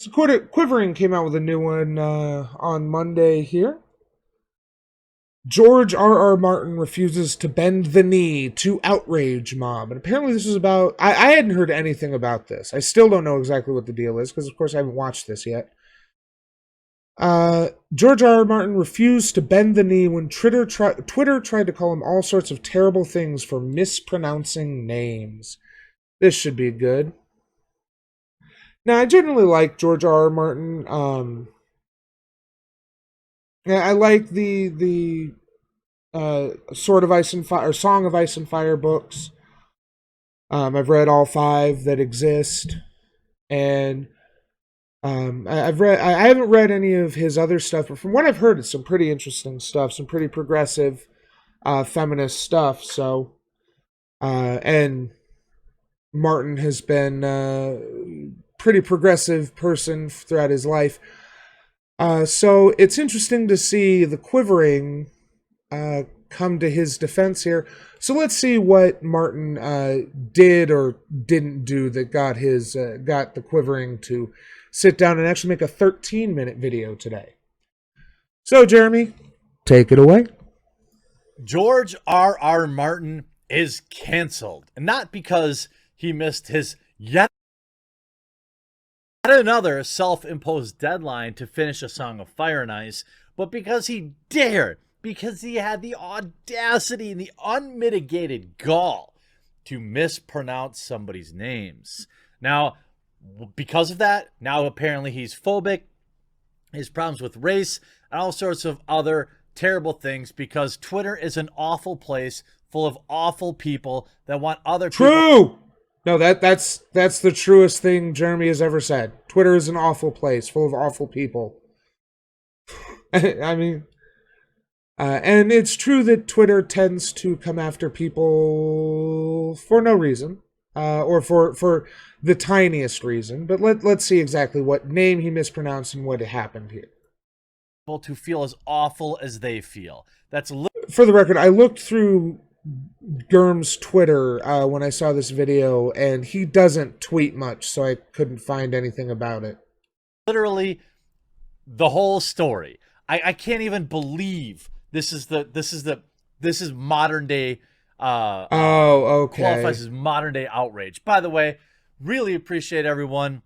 So Quivering came out with a new one on Monday here. George R.R. Martin refuses to bend the knee to outrage mob. And apparently this is about... I hadn't heard anything about this. I still don't know exactly what the deal is, because of course I haven't watched this yet. George R.R. Martin refused to bend the knee when Twitter tried to call him all sorts of terrible things for mispronouncing names. This should be good. Now, I generally like George R.R. Martin. I like the Sword of Ice and Fire, or Song of Ice and Fire books. I've read all 5 that exist, and I haven't read any of his other stuff, but from what I've heard, it's some pretty interesting stuff, some pretty progressive, feminist stuff. So, and Martin has been a pretty progressive person throughout his life. So it's interesting to see the Quivering come to his defense here. So let's see what Martin did or didn't do that got the Quivering to sit down and actually make a 13-minute video today. So Jeremy, take it away. George R.R. Martin is canceled, and not because he missed his yet another self-imposed deadline to finish A Song of Fire and Ice, but because he dared, because he had the audacity and the unmitigated gall to mispronounce somebody's names. Now, because of that, now apparently he's phobic, his problems with race, and all sorts of other terrible things, because Twitter is an awful place full of awful people that want other people... True! No, that's the truest thing Jeremy has ever said. Twitter is an awful place full of awful people. I mean, and it's true that Twitter tends to come after people for no reason, or for the tiniest reason. But let's see exactly what name he mispronounced and what happened here. To feel as awful as they feel. That's for the record. I looked through GRRM's Twitter when I saw this video, and he doesn't tweet much, so I couldn't find anything about it. Literally the whole story. I can't even believe this is modern day okay. Qualifies as modern day outrage. By the way, really appreciate everyone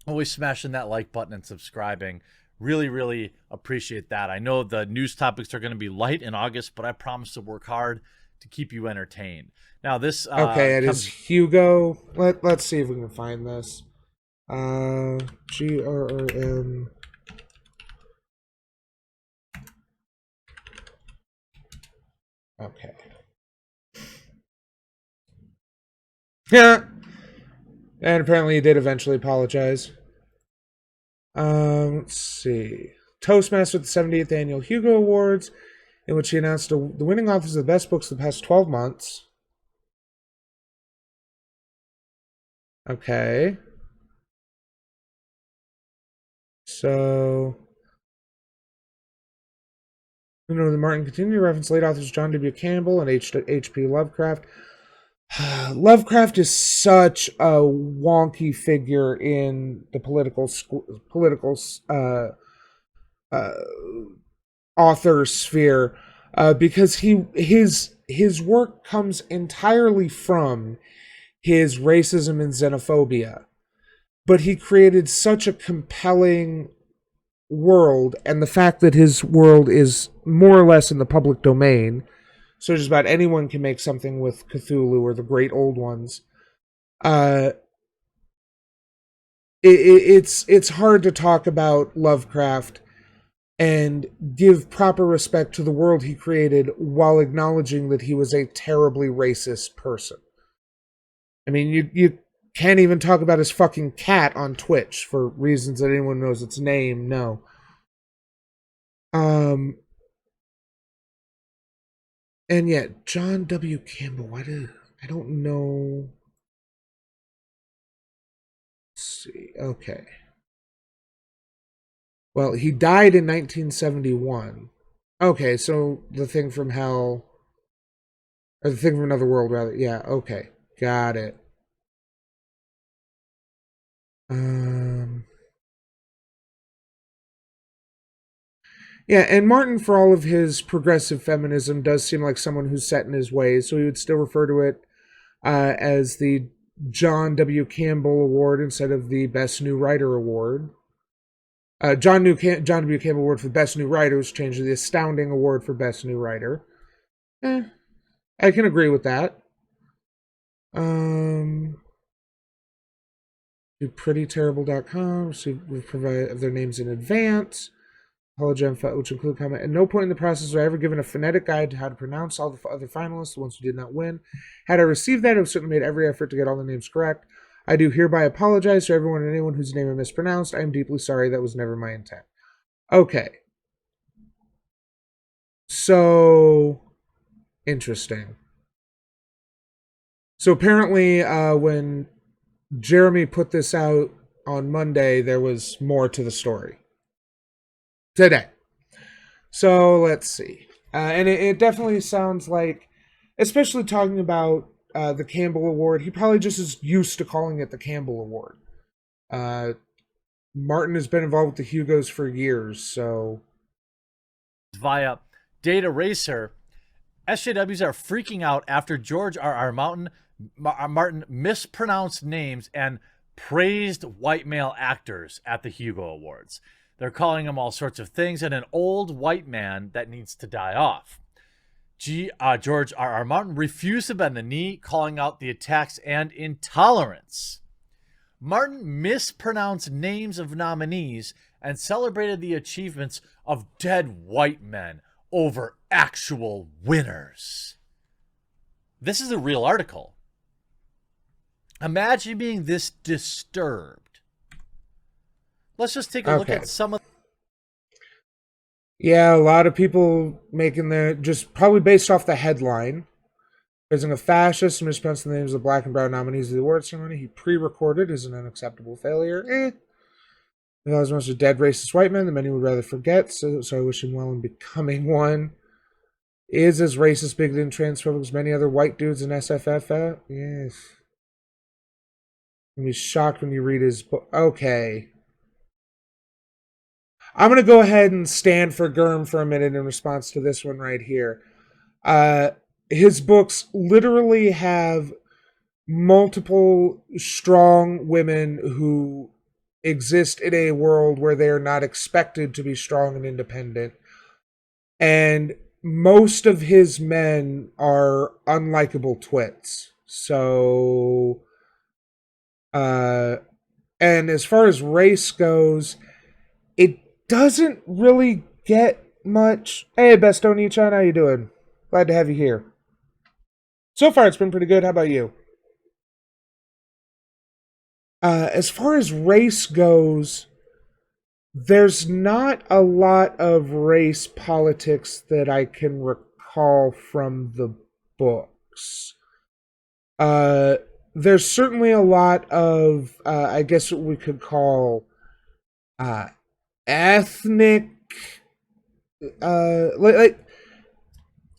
always smashing that like button and subscribing. Really appreciate that. I know the news topics are going to be light in August, but I promise to work hard to keep you entertained. Now this it is Hugo. Let's see if we can find this. GRRM. Okay. Yeah. And apparently he did eventually apologize. Let's see. Toastmaster at the 78th Annual Hugo Awards, in which he announced the winning authors of the best books of the past 12 months. Okay. So, the Martin continued to reference late authors John W. Campbell and H.P. Lovecraft. Lovecraft is such a wonky figure in the political author sphere, because his work comes entirely from his racism and xenophobia, but he created such a compelling world, and the fact that his world is more or less in the public domain, so just about anyone can make something with Cthulhu or the Great Old Ones. It's hard to talk about Lovecraft and give proper respect to the world he created while acknowledging that he was a terribly racist person. I mean, you can't even talk about his fucking cat on Twitch for reasons that anyone knows its name. No. And yet, John W. Campbell, I don't know. Let's see. Okay. Well, he died in 1971. Okay, so The Thing from Hell, or The Thing from Another World, rather. Yeah, okay. Got it. Yeah, and Martin, for all of his progressive feminism, does seem like someone who's set in his ways, so he would still refer to it as the John W. Campbell Award instead of the Best New Writer Award. John W. Campbell Award for Best New Writer was changed to the Astounding Award for Best New Writer. I can agree with that. Do prettyterrible.com, so we provide their names in advance. Hologen, which include comment. At no point in the process was I ever given a phonetic guide to how to pronounce all the other finalists, the ones who did not win. Had I received that, I would certainly made every effort to get all the names correct. I do hereby apologize to everyone and anyone whose name I mispronounced. I am deeply sorry. That was never my intent. Okay. So, interesting. So apparently, when Jeremy put this out on Monday, there was more to the story. Today. So let's see. And it definitely sounds like, especially talking about the Campbell Award, he probably just is used to calling it the Campbell Award. Martin has been involved with the Hugos for years, so. Via Data Racer, SJWs are freaking out after George R.R. Martin mispronounced names and praised white male actors at the Hugo Awards. They're calling him all sorts of things and an old white man that needs to die off. George R.R. Martin refused to bend the knee, calling out the attacks and intolerance. Martin mispronounced names of nominees and celebrated the achievements of dead white men over actual winners. This is a real article. Imagine being this disturbed. Let's just take a look at some of. Yeah, a lot of people making just probably based off the headline. Praising a fascist and mispronouncing the names of black and brown nominees of the award ceremony he pre-recorded is an unacceptable failure. If I was most a dead racist white man, the many would rather forget, so I wish him well in becoming one. Is as racist, bigoted, and transphobic as many other white dudes in SFF? Yes. You'll be shocked when you read his book. Okay. I'm going to go ahead and stand for GRRM for a minute in response to this one right here. His books literally have multiple strong women who exist in a world where they are not expected to be strong and independent. And most of his men are unlikable twits. So, and as far as race goes, it doesn't really get much. Hey, Bestoni-chan, how you doing? Glad to have you here. So far, it's been pretty good. How about you? As far as race goes, there's not a lot of race politics that I can recall from the books. There's certainly a lot of, I guess what we could call ethnic, like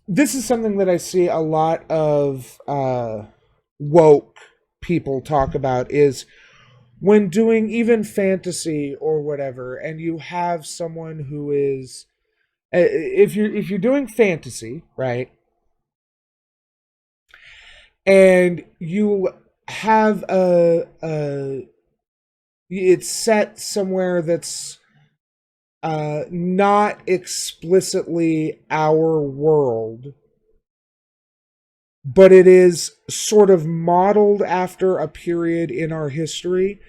this is something that I see a lot of woke people talk about, is when doing even fantasy or whatever, and you have someone who is, if you're doing fantasy, right, and you have it's set somewhere that's not explicitly our world, but it is sort of modeled after a period in our history.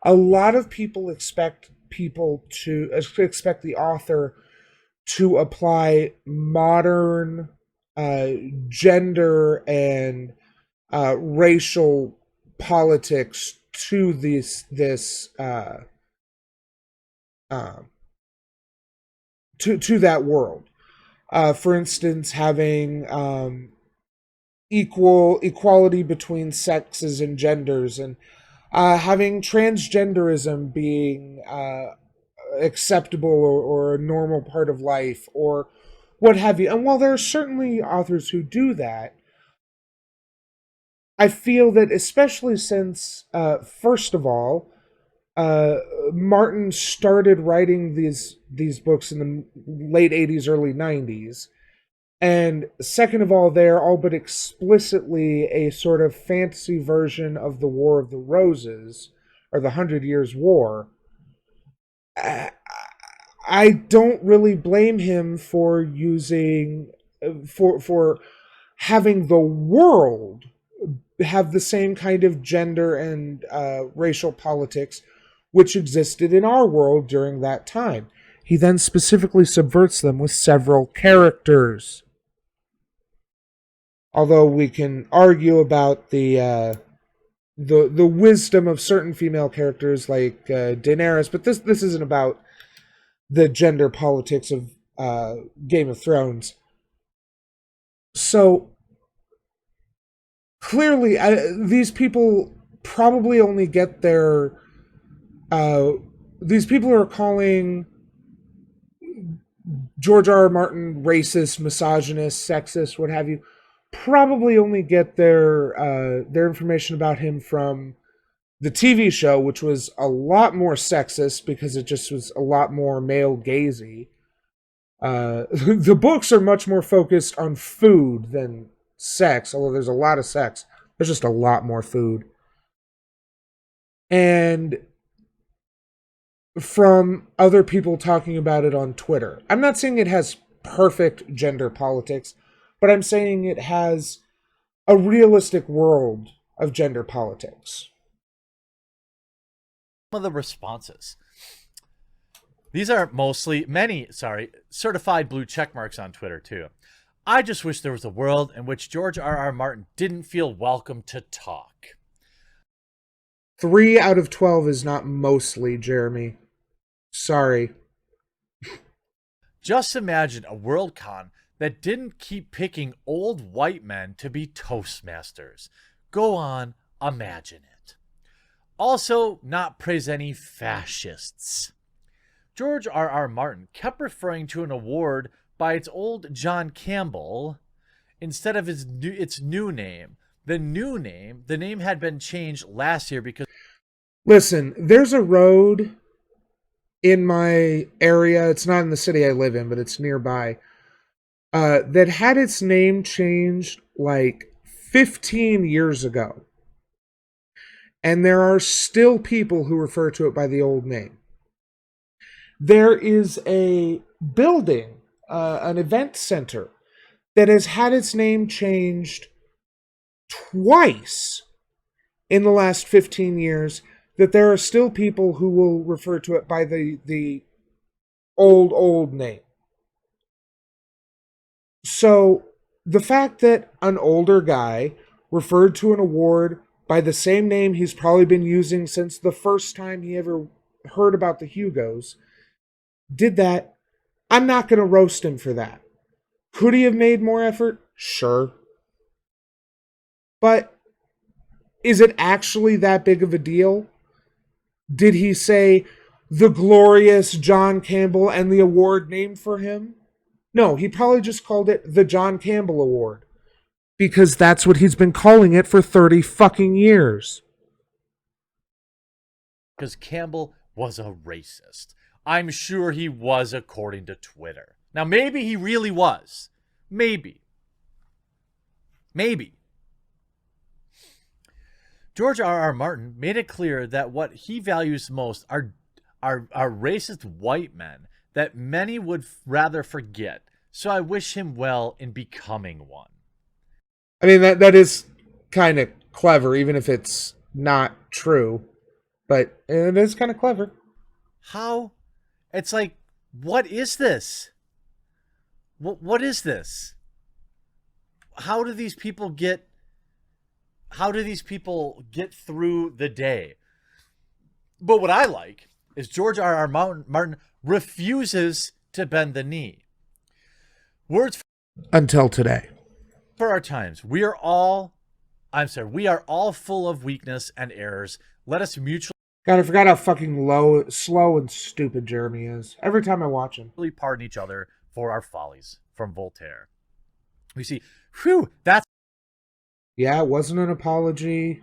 A lot of people expect the author to apply modern gender and racial politics to to that world. For instance, having equality between sexes and genders, and having transgenderism being acceptable or a normal part of life, or what have you. And while there are certainly authors who do that, I feel that especially since, first of all, uh, Martin started writing these books in the late 80s, early 90s. And second of all, they're all but explicitly a sort of fantasy version of the War of the Roses, or the Hundred Years' War. I don't really blame him for using for having the world have the same kind of gender and racial politics which existed in our world during that time. He then specifically subverts them with several characters. Although we can argue about the wisdom of certain female characters like Daenerys, but this isn't about the gender politics of Game of Thrones. So clearly, these people probably only get their. These people are calling George R. R. Martin racist, misogynist, sexist, what have you. Probably only get their information about him from the TV show, which was a lot more sexist because it just was a lot more male gazy. The books are much more focused on food than sex, although there's a lot of sex. There's just a lot more food. And from other people talking about it on Twitter. I'm not saying it has perfect gender politics, but I'm saying it has a realistic world of gender politics. Some of the responses. These are certified blue check marks on Twitter too. I just wish there was a world in which George R.R. Martin didn't feel welcome to talk. 3 out of 12 is not mostly, Jeremy. Sorry. Just imagine a WorldCon that didn't keep picking old white men to be Toastmasters. Go on, imagine it. Also, not praise any fascists. George R.R. Martin kept referring to an award by its old John Campbell instead of its new name. The name had been changed last year because... Listen, there's a road in my area. It's not in the city I live in, but it's nearby. That had its name changed like 15 years ago. And there are still people who refer to it by the old name. There is a building, an event center, that has had its name changed twice in the last 15 years, that there are still people who will refer to it by the old name. So the fact that an older guy referred to an award by the same name he's probably been using since the first time he ever heard about the Hugos did that, I'm not going to roast him for that. Could he have made more effort? Sure. But is it actually that big of a deal? Did he say the glorious John Campbell and the award named for him? No, he probably just called it the John Campbell Award. Because that's what he's been calling it for 30 fucking years. Because Campbell was a racist. I'm sure he was, according to Twitter. Now, maybe he really was. Maybe. George R.R. Martin made it clear that what he values most are racist white men that many would rather forget. So I wish him well in becoming one. I mean, that is kind of clever, even if it's not true. But it is kind of clever. How? It's like, what is this? What is this? How do these people get through the day? But what I like is George R.R. Martin refuses to bend the knee. Words until today. For our times, we are all full of weakness and errors. Let us mutually... God, I forgot how fucking slow and stupid Jeremy is. Every time I watch him. Pardon each other for our follies. From Voltaire. We see, whew, that's... Yeah, it wasn't an apology.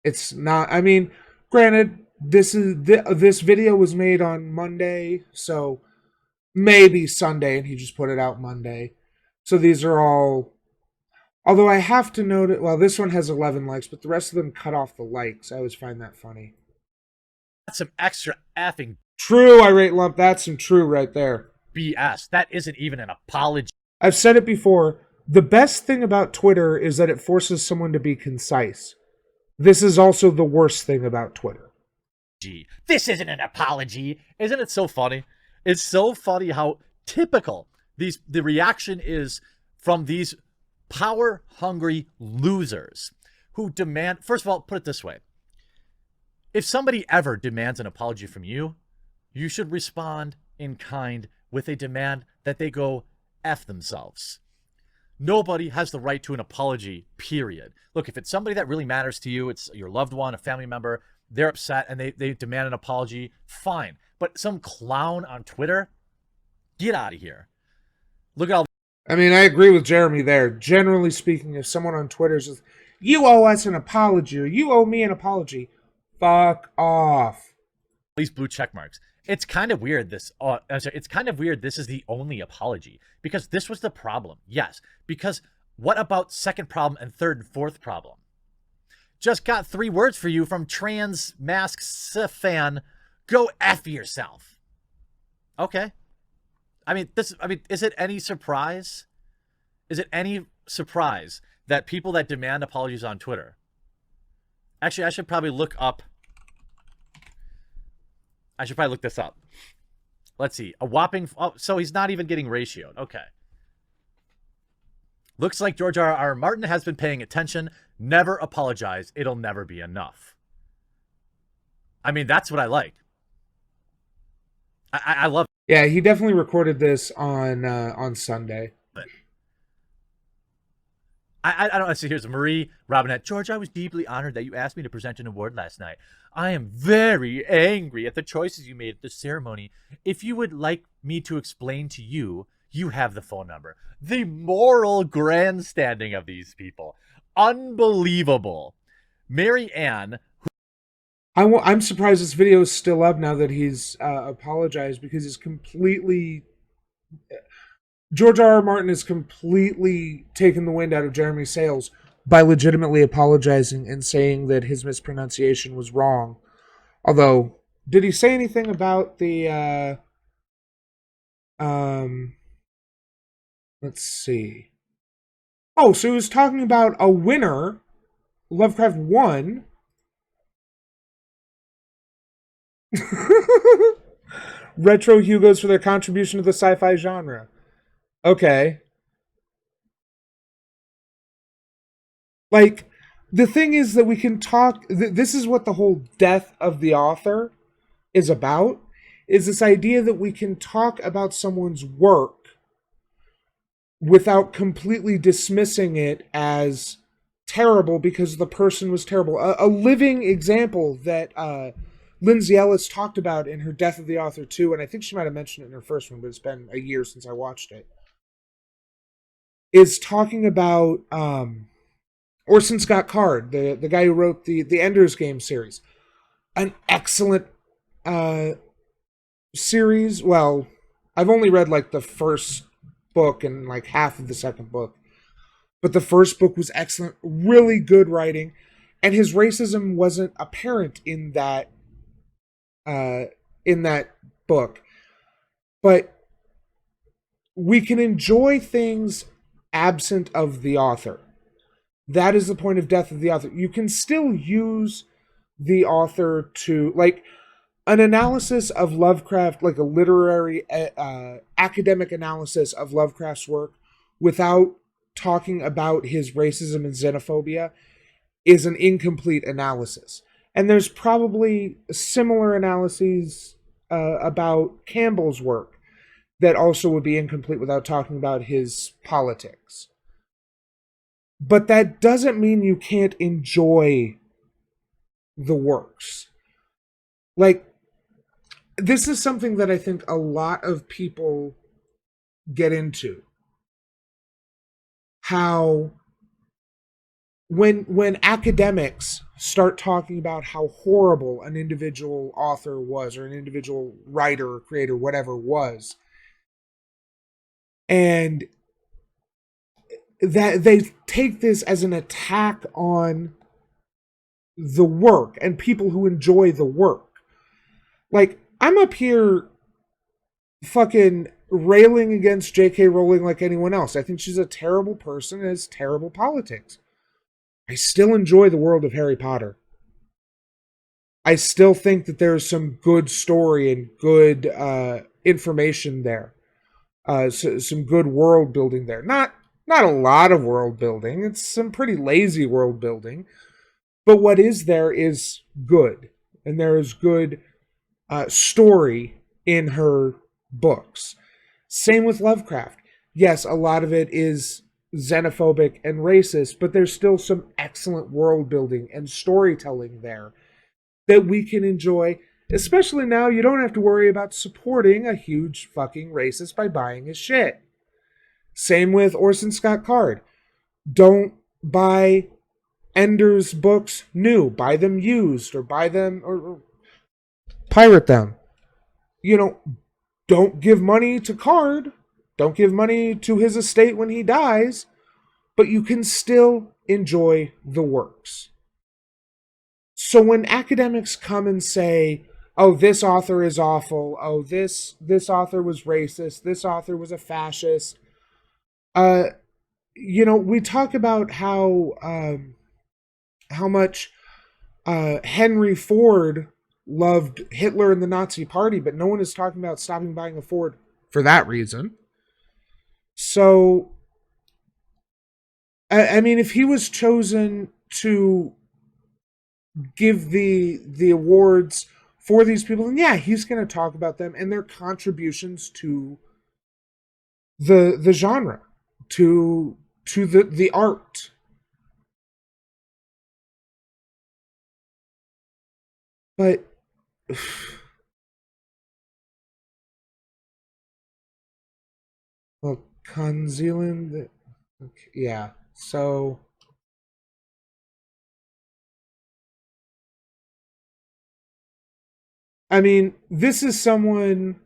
It's not. I mean, granted, this video was made on Monday, so maybe Sunday, and he just put it out Monday. So these are all. Although I have to note it. Well, this one has 11 likes, but the rest of them cut off the likes. I always find that funny. That's some extra effing True, irate lump. That's some true right there. BS. That isn't even an apology. I've said it before. The best thing about Twitter is that it forces someone to be concise. This is also the worst thing about Twitter. This isn't an apology. Isn't it so funny? It's so funny how typical the reaction is from these power-hungry losers who demand. First of all, put it this way: if somebody ever demands an apology from you, you should respond in kind with a demand that they go F themselves. Nobody has the right to an apology, period. Look, if it's somebody that really matters to you, it's your loved one, a family member, they're upset and they demand an apology, fine. But some clown on Twitter, get out of here. Look at all. I mean, I agree with Jeremy there. Generally speaking, if someone on Twitter says, you owe us an apology, or you owe me an apology, fuck off. These blue check marks. It's kind of weird it's kind of weird this is the only apology, because this was the problem. Yes, because what about second problem and third and fourth problem? Just got 3 words for you from trans mask fan. Go F yourself. Okay. I mean, is it any surprise? Is it any surprise that people that demand apologies on Twitter? Actually, I should probably look this up. Let's see. A whopping. Oh, so he's not even getting ratioed. Okay. Looks like George R.R. Martin has been paying attention. Never apologize. It'll never be enough. I mean, that's what I like. I love it. Yeah, he definitely recorded this on Sunday. I don't know. So here's Marie Robinette. George, I was deeply honored that you asked me to present an award last night. I am very angry at the choices you made at the ceremony. If you would like me to explain to you, you have the phone number. The moral grandstanding of these people. Unbelievable. Mary Ann. I'm surprised this video is still up now that he's apologized, because it's completely... George R.R. Martin has completely taken the wind out of Jeremy's sails by legitimately apologizing and saying that his mispronunciation was wrong. Although, did he say anything about the... let's see. Oh, so he was talking about a winner. Lovecraft won. Retro Hugos for their contribution to the sci-fi genre. Okay. Like, the thing is that we can talk... This is what the whole death of the author is about, is this idea that we can talk about someone's work without completely dismissing it as terrible because the person was terrible. A living example that Lindsay Ellis talked about in her Death of the Author 2, and I think she might have mentioned it in her first one, but it's been a year since I watched it, is talking about Orson Scott Card, the guy who wrote the Ender's Game series. An excellent series. Well, I've only read like the first book and like half of the second book, but the first book was excellent, really good writing, and his racism wasn't apparent in that book. But we can enjoy things absent of the author. That is the point of Death of the Author. You can still use the author to, like, an analysis of Lovecraft, like a literary, academic analysis of Lovecraft's work without talking about his racism and xenophobia is an incomplete analysis. And there's probably similar analyses about Campbell's work that also would be incomplete without talking about his politics. But that doesn't mean you can't enjoy the works. Like, this is something that I think a lot of people get into. How when academics start talking about how horrible an individual author was, or an individual writer or creator, whatever, was, and that they take this as an attack on the work and people who enjoy the work. Like, I'm up here fucking railing against J.K. Rowling like anyone else. I think she's a terrible person and has terrible politics. I still enjoy the world of Harry Potter. I still think that there's some good story and good information there. Some good world building there. Not a lot of world building. It's some pretty lazy world building. But what is there is good. And there is good story in her books. Same with Lovecraft. Yes, a lot of it is xenophobic and racist, but there's still some excellent world building and storytelling there that we can enjoy. Especially now, you don't have to worry about supporting a huge fucking racist by buying his shit. Same with Orson Scott Card. Don't buy Ender's books new. Buy them used, or buy them, or pirate them. You know, don't give money to Card. Don't give money to his estate when he dies. But you can still enjoy the works. So when academics come and say, oh, this author is awful, oh, this author was racist, this author was a fascist, we talk about how much Henry Ford loved Hitler and the Nazi Party, but no one is talking about stopping buying a Ford for that reason. So, I mean, if he was chosen to give the awards for these people, then yeah, he's going to talk about them and their contributions to the genre, to the art. But well, Conzealand, yeah. So I mean, this is someone.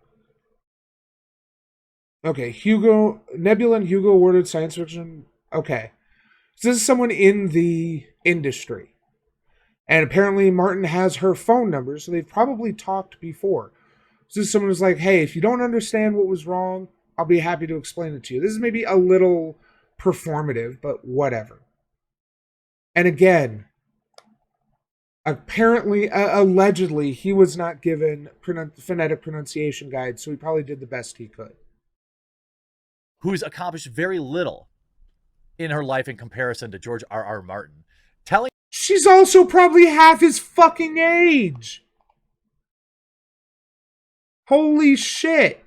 Okay, Nebula and Hugo awarded science fiction. Okay, so this is someone in the industry, and apparently Martin has her phone number, so they've probably talked before. So this is someone who's like, "Hey, if you don't understand what was wrong, I'll be happy to explain it to you." This is maybe a little performative, but whatever. And again, apparently, allegedly, he was not given phonetic pronunciation guides, so he probably did the best he could. Who's accomplished very little in her life in comparison to George R.R. Martin, telling She's also probably half his fucking age. Holy shit.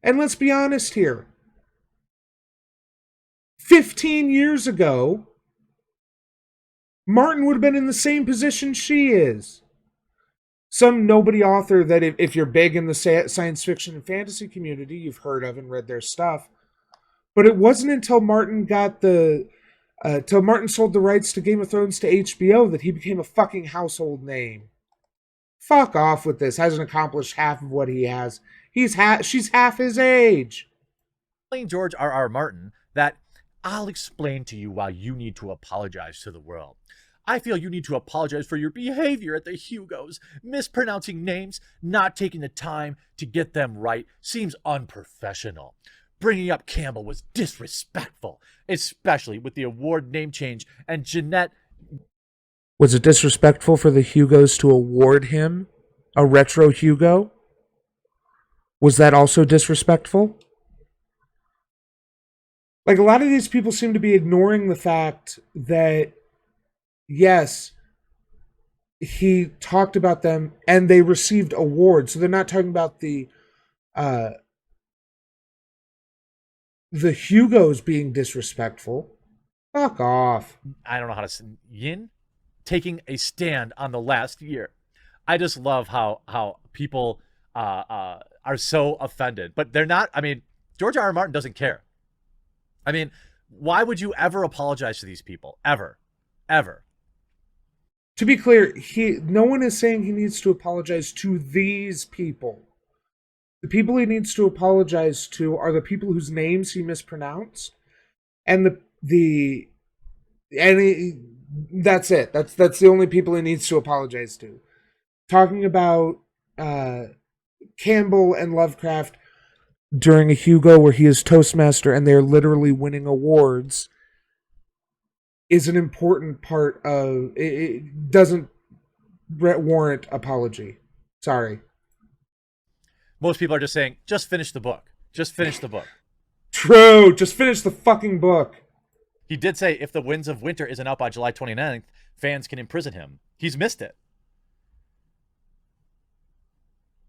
And let's be honest here. 15 years ago, Martin would have been in the same position she is. Some nobody author that if you're big in the science fiction and fantasy community, you've heard of and read their stuff. But it wasn't until Martin till Martin sold the rights to Game of Thrones to HBO that he became a fucking household name. Fuck off with this. Hasn't accomplished half of what he has. She's half his age. George R.R. Martin that I'll explain to you why you need to apologize to the world. I feel you need to apologize for your behavior at the Hugos. Mispronouncing names, not taking the time to get them right seems unprofessional. Bringing up Campbell was disrespectful, especially with the award name change and Jeanette. Was it disrespectful for the Hugos to award him a retro Hugo? Was that also disrespectful? Like, a lot of these people seem to be ignoring the fact that, yes, he talked about them and they received awards. So they're not talking about the Hugos being disrespectful. Fuck off. I don't know how to say Yin taking a stand on the last year. I just love how people are so offended, but they're not. I mean, George R.R. Martin doesn't care. I mean, Why would you ever apologize to these people? Ever. Ever. To be clear, no one is saying he needs to apologize to these people. The people he needs to apologize to are the people whose names he mispronounced, and that's it. That's the only people he needs to apologize to. Talking about Campbell and Lovecraft during a Hugo where he is Toastmaster and they're literally winning awards is an important part of it. It doesn't warrant apology. Sorry. Most people are just saying, just finish the book. Just finish the book. True. Just finish the fucking book. He did say if The Winds of Winter isn't out by July 29th, fans can imprison him. He's missed it.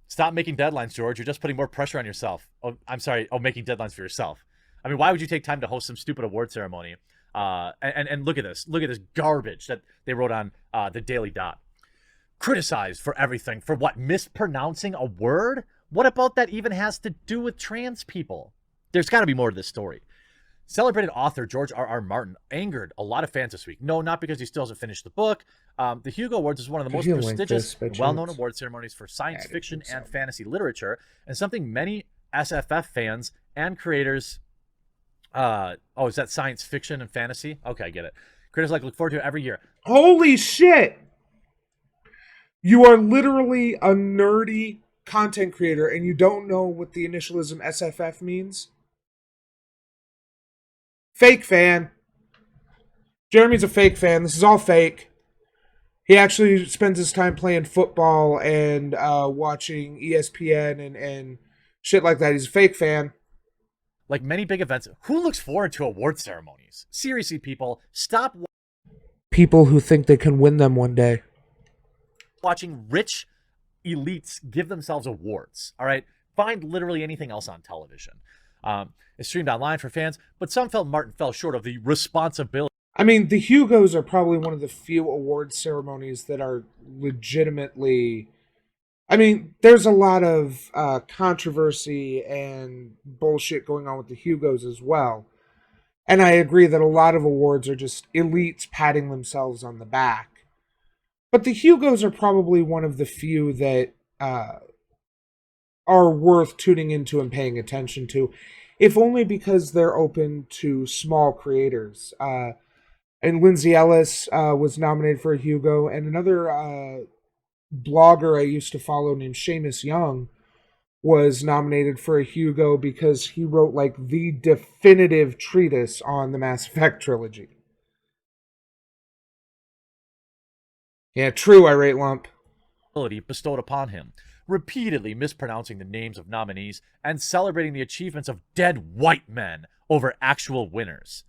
Stop making deadlines, George. You're just putting more pressure on yourself. Oh, I'm sorry. Oh, making deadlines for yourself. I mean, why would you take time to host some stupid award ceremony? And look at this. Look at this garbage that they wrote on the Daily Dot. Criticized for everything. For what? Mispronouncing a word? What about that even has to do with trans people? There's got to be more to this story. Celebrated author George R.R. Martin angered a lot of fans this week. No, not because he still hasn't finished the book. The Hugo Awards is one of the most prestigious and well-known award ceremonies for science fiction and fantasy literature, and something many SFF fans and creators... is that science fiction and fantasy? Okay, I get it. Creators look forward to it every year. Holy shit! You are literally a nerdy content creator and you don't know what the initialism SFF means? Fake fan. Jeremy's a fake fan. This is all fake. He actually spends his time playing football and watching ESPN and shit like that. He's a fake fan. Like many big events, who looks forward to award ceremonies? Seriously, people, stop people who think they can win them one day. Watching rich elites give themselves awards, all right? Find literally anything else on television. It's streamed online for fans, but some felt Martin fell short of the responsibility. I mean, the Hugos are probably one of the few award ceremonies that are legitimately... I mean, there's a lot of controversy and bullshit going on with the Hugos as well. And I agree that a lot of awards are just elites patting themselves on the back. But the Hugos are probably one of the few that are worth tuning into and paying attention to, if only because they're open to small creators. And Lindsay Ellis was nominated for a Hugo, and another blogger I used to follow named Seamus Young was nominated for a Hugo because he wrote like the definitive treatise on the Mass Effect trilogy. Yeah, true, irate lump. Bestowed upon him, repeatedly mispronouncing the names of nominees and celebrating the achievements of dead white men over actual winners.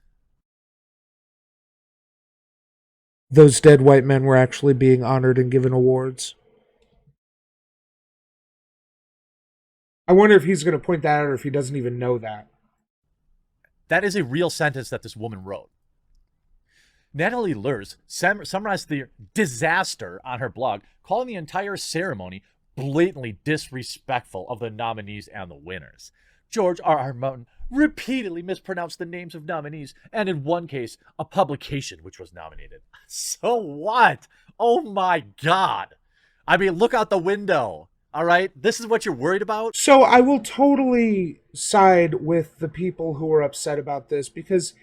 Those dead white men were actually being honored and given awards. I wonder if he's going to point that out or if he doesn't even know that. That is a real sentence that this woman wrote. Natalie Lurs summarized the disaster on her blog, calling the entire ceremony blatantly disrespectful of the nominees and the winners. George R.R. Martin repeatedly mispronounced the names of nominees, and in one case, a publication which was nominated. So what? Oh my God. I mean, look out the window. All right? This is what you're worried about? So I will totally side with the people who are upset about this because,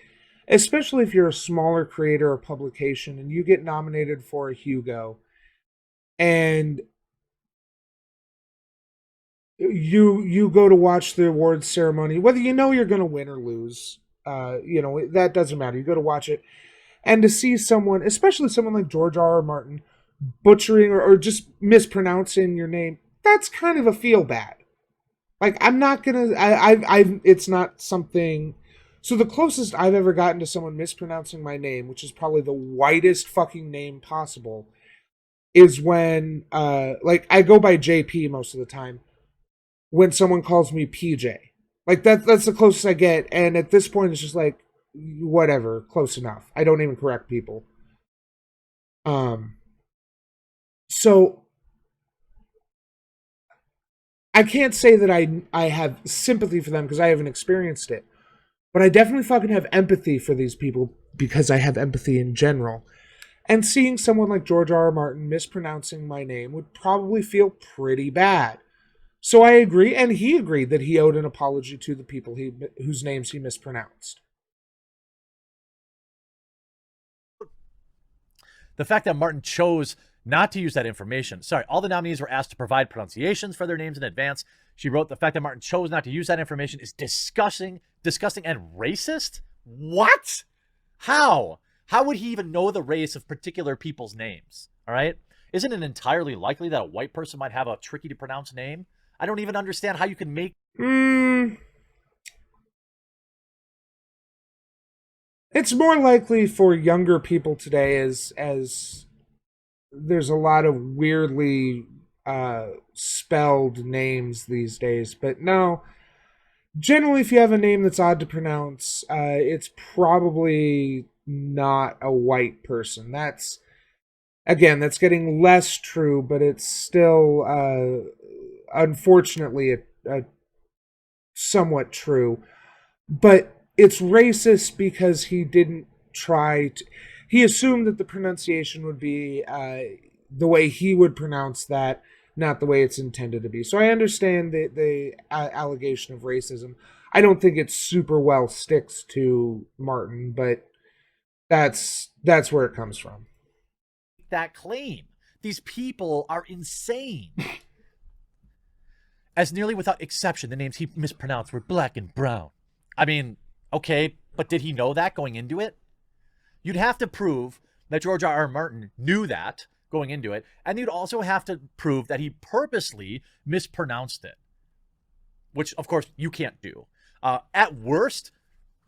especially if you're a smaller creator or publication and you get nominated for a Hugo and you go to watch the awards ceremony, whether you know you're going to win or lose, that doesn't matter. You go to watch it, and to see someone, especially someone like George R.R. Martin, butchering or just mispronouncing your name, that's kind of a feel bad. Like, I'm not gonna, it's not something. So the closest I've ever gotten to someone mispronouncing my name, which is probably the whitest fucking name possible, is when, I go by JP most of the time. When someone calls me PJ. Like, that's the closest I get. And at this point, it's just like, whatever, close enough. I don't even correct people. So, I can't say that I have sympathy for them because I haven't experienced it. But I definitely fucking have empathy for these people because I have empathy in general. And seeing someone like George R. R. Martin mispronouncing my name would probably feel pretty bad. So I agree, and he agreed that he owed an apology to the people whose names he mispronounced. The fact that Martin chose not to use that information. Sorry, all the nominees were asked to provide pronunciations for their names in advance. She wrote, the fact that Martin chose not to use that information is disgusting and racist. What? How? How would he even know the race of particular people's names? All right. Isn't it entirely likely that a white person might have a tricky to pronounce name? I don't even understand how you can make. It's more likely for younger people today, as there's a lot of weirdly spelled names these days. But no, generally, if you have a name that's odd to pronounce, it's probably not a white person. That's getting less true, but it's still unfortunately a somewhat true. But it's racist because he didn't try to. He assumed that the pronunciation would be the way he would pronounce that, not the way it's intended to be. So I understand the allegation of racism. I don't think it super well sticks to Martin, but that's where it comes from. That claim. These people are insane. As nearly without exception, the names he mispronounced were Black and Brown. I mean, okay, but did he know that going into it? You'd have to prove that George R. R. Martin knew that going into it, and you'd also have to prove that he purposely mispronounced it, which, of course, you can't do. At worst,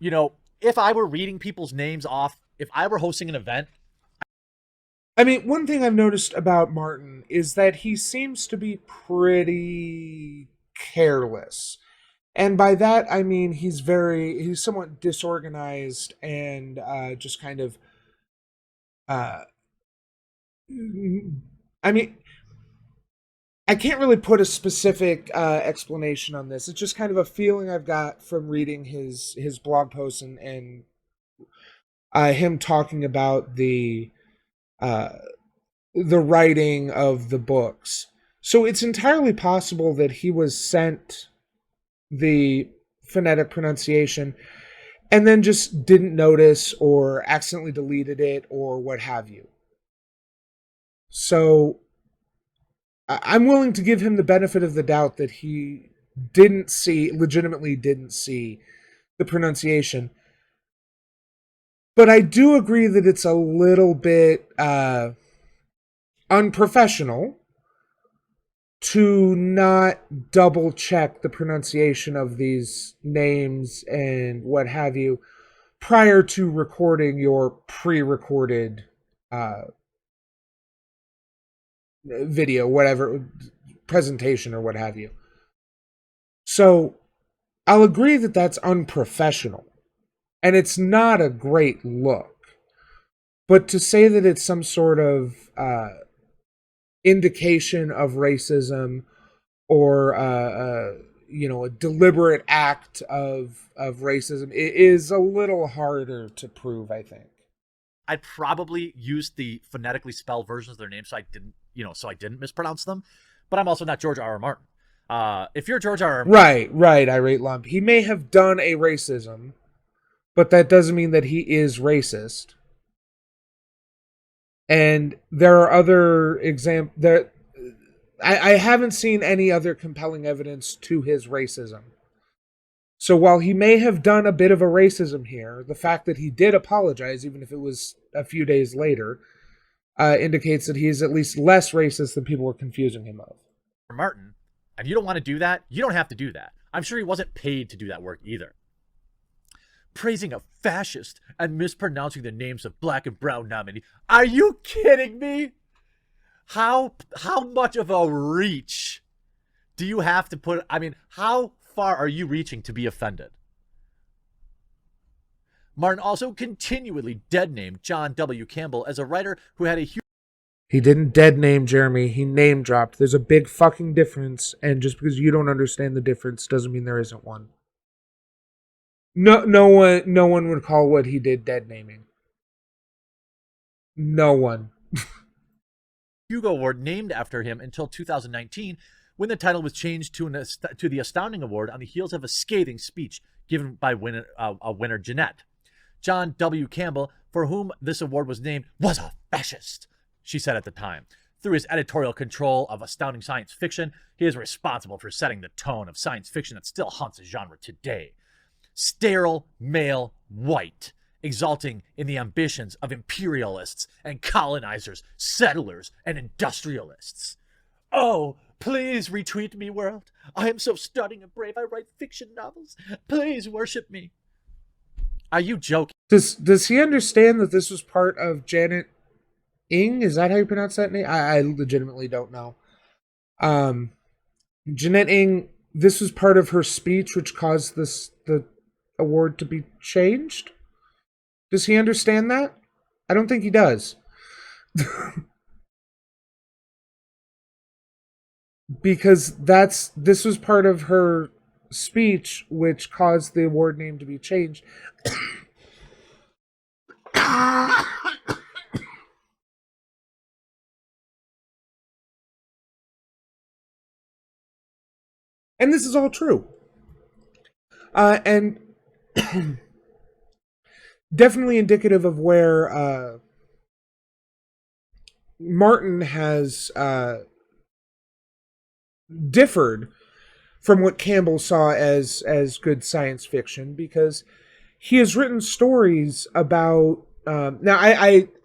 if I were reading people's names off, if I were hosting an event. I mean, one thing I've noticed about Martin is that he seems to be pretty careless. And by that, I mean he's somewhat disorganized and just kind of, I mean, I can't really put a specific explanation on this. It's just kind of a feeling I've got from reading his blog posts and him talking about the writing of the books. So it's entirely possible that he was sent the phonetic pronunciation and then just didn't notice or accidentally deleted it or what have you. So I'm willing to give him the benefit of the doubt that he legitimately didn't see the pronunciation. But I do agree that it's a little bit unprofessional to not double check the pronunciation of these names and what have you prior to recording your pre-recorded video, whatever, presentation or what have you. So I'll agree that that's unprofessional and it's not a great look. But to say that it's some sort of indication of racism or a deliberate act of racism, it is a little harder to prove, I think. I'd probably use the phonetically spelled versions of their names so I didn't mispronounce them. But I'm also not George R. R. Martin. If you're George R. R. Martin, right, irate lump. He may have done a racism, but that doesn't mean that he is racist. And there are other examples. I haven't seen any other compelling evidence to his racism. So while he may have done a bit of a racism here, the fact that he did apologize, even if it was a few days later, indicates that he is at least less racist than people were confusing him of. Martin, and you don't want to do that, you don't have to do that. I'm sure he wasn't paid to do that work either. Praising a fascist and mispronouncing the names of Black and Brown nominees. Are you kidding me? How much of a reach do you have to put? I mean, how far are you reaching to be offended? Martin also continually dead-named John W. Campbell as a writer who had a huge... He didn't dead-name Jeremy. He name-dropped. There's a big fucking difference, and just because you don't understand the difference doesn't mean there isn't one. No one would call what he did dead naming. No one. Hugo Award named after him until 2019, when the title was changed to the Astounding Award on the heels of a scathing speech given by winner Jeanette. John W. Campbell, for whom this award was named, was a fascist, she said at the time. Through his editorial control of astounding science fiction, he is responsible for setting the tone of science fiction that still haunts the genre today. Sterile, male, white, exalting in the ambitions of imperialists and colonizers, settlers, and industrialists. Oh, please retweet me, world. I am so stunning and brave. I write fiction novels. Please worship me. Are you joking? Does he understand that this was part of Janet Ing? Is that how you pronounce that name? I legitimately don't know. Jeanette Ing, this was part of her speech which caused the award to be changed? Does he understand that? I don't think he does. Because this was part of her speech which caused the award name to be changed. And this is all true. And definitely indicative of where Martin has differed from what Campbell saw as good science fiction, because he has written stories about now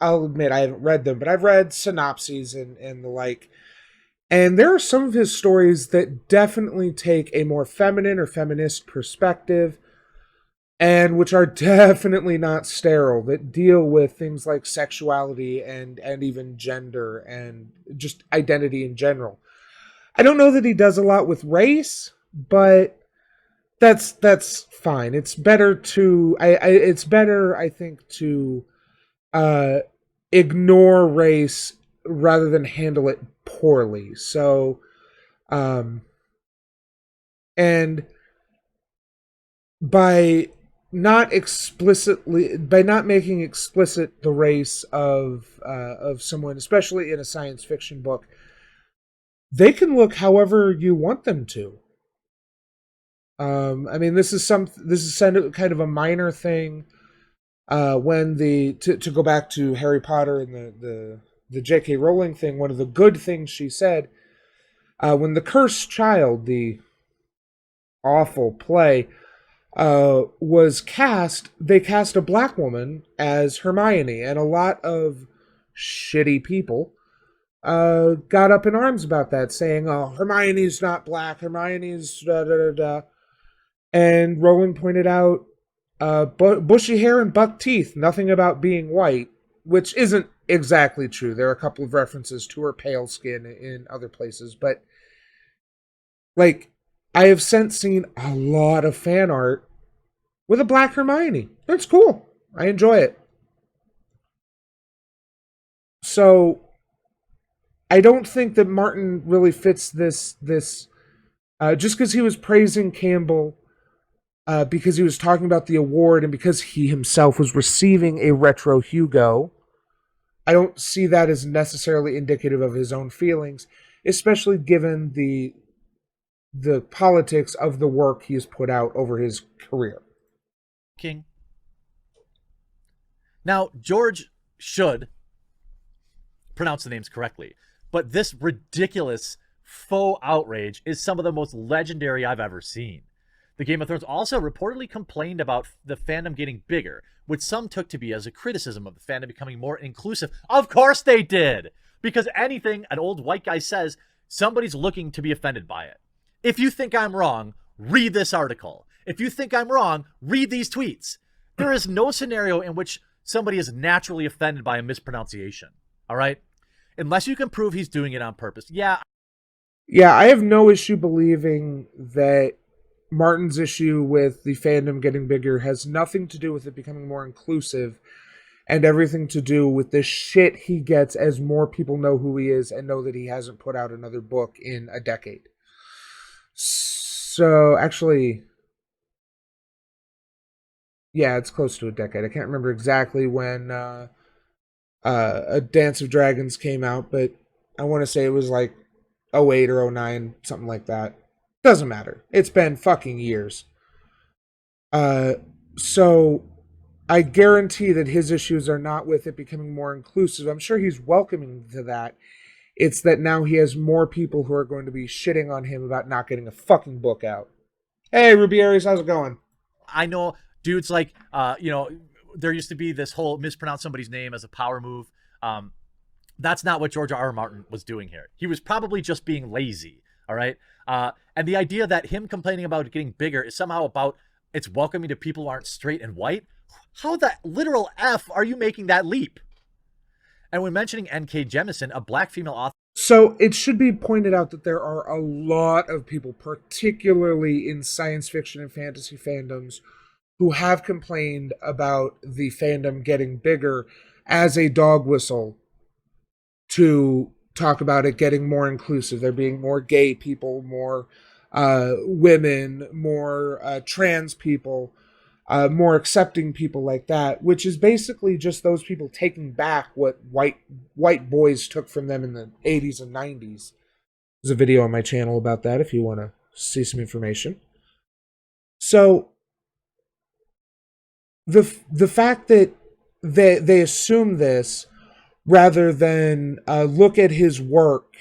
I'll admit I haven't read them, but I've read synopses and the like. And there are some of his stories that definitely take a more feminine or feminist perspective, and which are definitely not sterile, that deal with things like sexuality and even gender and just identity in general. I don't know that he does a lot with race, but that's fine. It's better to it's better, I think, to uh, ignore race rather than handle it poorly. So, and by not making explicit the race of someone, especially in a science fiction book, they can look however you want them to. I mean, this is kind of a minor thing. When to go back to Harry Potter and the J.K. Rowling thing, one of the good things she said, when the Cursed Child, the awful play, was cast, they cast a black woman as Hermione, and a lot of shitty people got up in arms about that, saying, "Oh, Hermione's not black. Hermione's da da da da." And Rowling pointed out, bushy hair and buck teeth, nothing about being white, which isn't exactly true. There are a couple of references to her pale skin in other places, but like, I have since seen a lot of fan art with a black Hermione. That's cool. I enjoy it. So I don't think that Martin really fits this just because he was praising Campbell, because he was talking about the award and because he himself was receiving a retro Hugo. I don't see that as necessarily indicative of his own feelings, especially given the politics of the work he has put out over his career. King. Now, George should pronounce the names correctly, but this ridiculous faux outrage is some of the most legendary I've ever seen. The Game of Thrones also reportedly complained about the fandom getting bigger, which some took to be as a criticism of the fandom becoming more inclusive. Of course they did! Because anything an old white guy says, somebody's looking to be offended by it. If you think I'm wrong, read this article. If you think I'm wrong, read these tweets. There is no scenario in which somebody is naturally offended by a mispronunciation. All right? Unless you can prove he's doing it on purpose. Yeah, I have no issue believing that Martin's issue with the fandom getting bigger has nothing to do with it becoming more inclusive, and everything to do with the shit he gets as more people know who he is and know that he hasn't put out another book in a decade. So, actually, Yeah, it's close to a decade. I can't remember exactly when a Dance of Dragons came out, but I want to say it was like '08 or '09, something like that. Doesn't matter. It's been fucking years. Uh, so I guarantee that his issues are not with it becoming more inclusive. I'm sure he's welcoming to that. It's that now he has more people who are going to be shitting on him about not getting a fucking book out. Hey, Ruby Aries, how's it going? I know dudes like, there used to be this whole mispronounce somebody's name as a power move. Um, that's not what George R. R. Martin was doing here. He was probably just being lazy. All right. And the idea that him complaining about getting bigger is somehow about it's welcoming to people who aren't straight and white. How the literal F are you making that leap? And when mentioning N.K. Jemisin, a black female author. So it should be pointed out that there are a lot of people, particularly in science fiction and fantasy fandoms, who have complained about the fandom getting bigger as a dog whistle to talk about it getting more inclusive. There being more gay people, more women, more trans people, more accepting people like that, which is basically just those people taking back what white boys took from them in the 80s and 90s. There's a video on my channel about that if you want to see some information. So the fact that they assume this rather than look at his work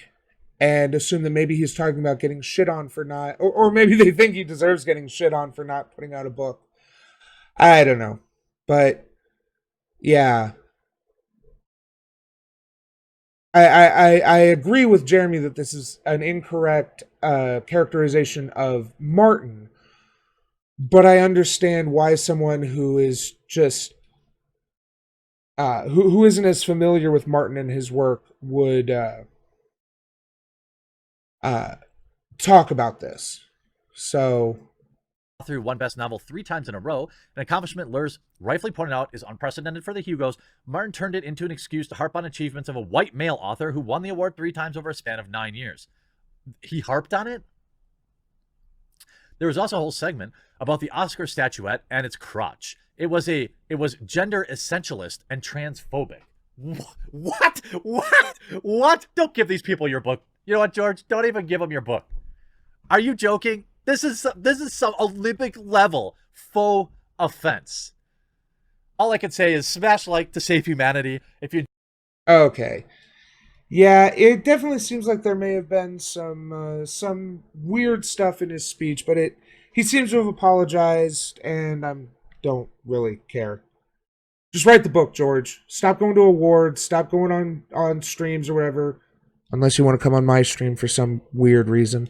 and assume that maybe he's talking about getting shit on for not, or maybe they think he deserves getting shit on for not putting out a book. I don't know. But yeah. I agree with Jeremy that this is an incorrect characterization of Martin, but I understand why someone who is just who isn't as familiar with Martin and his work would talk about this. So Through one best novel 3 times in a row, an accomplishment Lurs rightfully pointed out is unprecedented for the Hugos. Martin turned it into an excuse to harp on achievements of a white male author who won the award 3 times over a span of 9 years. He harped on it? There was also a whole segment about the Oscar statuette and its crotch. It was gender essentialist and transphobic. What? What? Don't give these people your book. You know what, George? Don't even give them your book. Are you joking? This is some Olympic level faux offense. All I can say is smash like to save humanity. If you okay, yeah, it definitely seems like there may have been some weird stuff in his speech, but he seems to have apologized, and I don't really care. Just write the book, George. Stop going to awards. Stop going on streams or whatever, unless you want to come on my stream for some weird reason,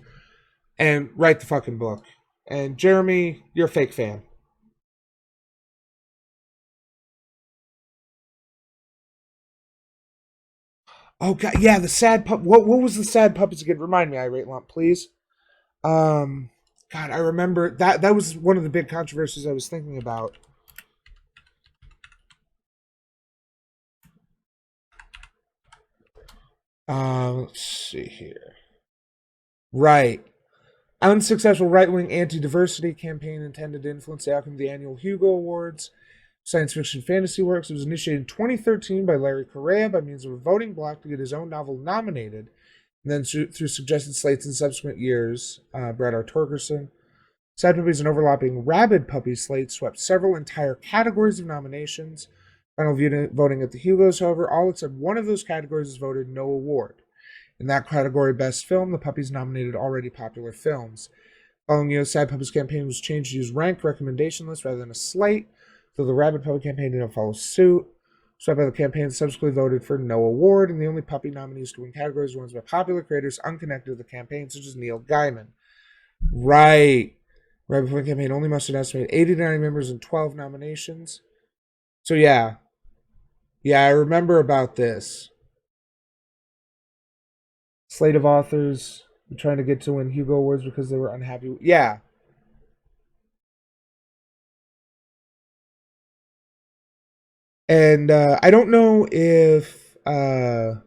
and write the fucking book. And Jeremy, you're a fake fan. Oh god, yeah, the sad pup. What was the sad puppets again? Remind me, Irate Lump, please. Um, God, I remember that. That was one of the big controversies I was thinking about. Let's see here. Right. Unsuccessful right-wing anti-diversity campaign intended to influence the outcome of the annual Hugo Awards. Science fiction fantasy works. It was initiated in 2013 by Larry Correa by means of a voting block to get his own novel nominated, and then through suggested slates in subsequent years. Brad R. Torgerson. Sad Puppies and overlapping Rabid Puppy slate swept several entire categories of nominations. Final voting at the Hugos, however, all except one of those categories is voted no award. In that category, Best Film, the Puppies nominated already popular films. Following year, Sad Puppies campaign was changed to use ranked recommendation lists rather than a slate, though the Rabid Puppy campaign did not follow suit. Swept by the campaign subsequently voted for no award, and the only puppy nominees to win categories were ones by popular creators unconnected to the campaign, such as Neil Gaiman. Right. Rabid Puppy campaign only mustered an estimated 89 members and 12 nominations. So yeah. Yeah, I remember about this. Slate of authors were trying to get to win Hugo Awards because they were unhappy. Yeah. And I don't know if I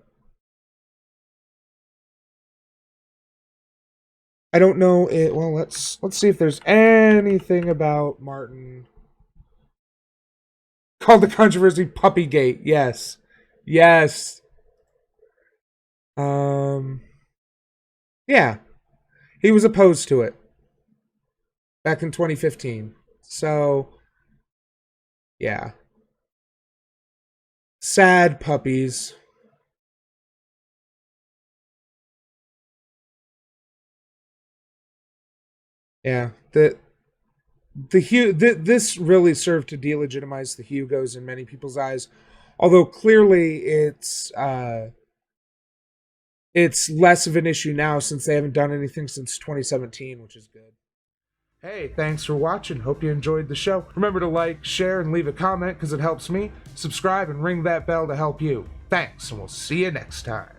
don't know it. Well, let's see if there's anything about Martin Called the controversy Puppygate. Yes. Yes. Yeah. He was opposed to it back in 2015. So, yeah. Sad puppies. Yeah. This really served to delegitimize the Hugos in many people's eyes. Although clearly it's less of an issue now since they haven't done anything since 2017, which is good. Hey, thanks for watching. Hope you enjoyed the show. Remember to like, share, and leave a comment because it helps me. Subscribe and ring that bell to help you. Thanks, and we'll see you next time.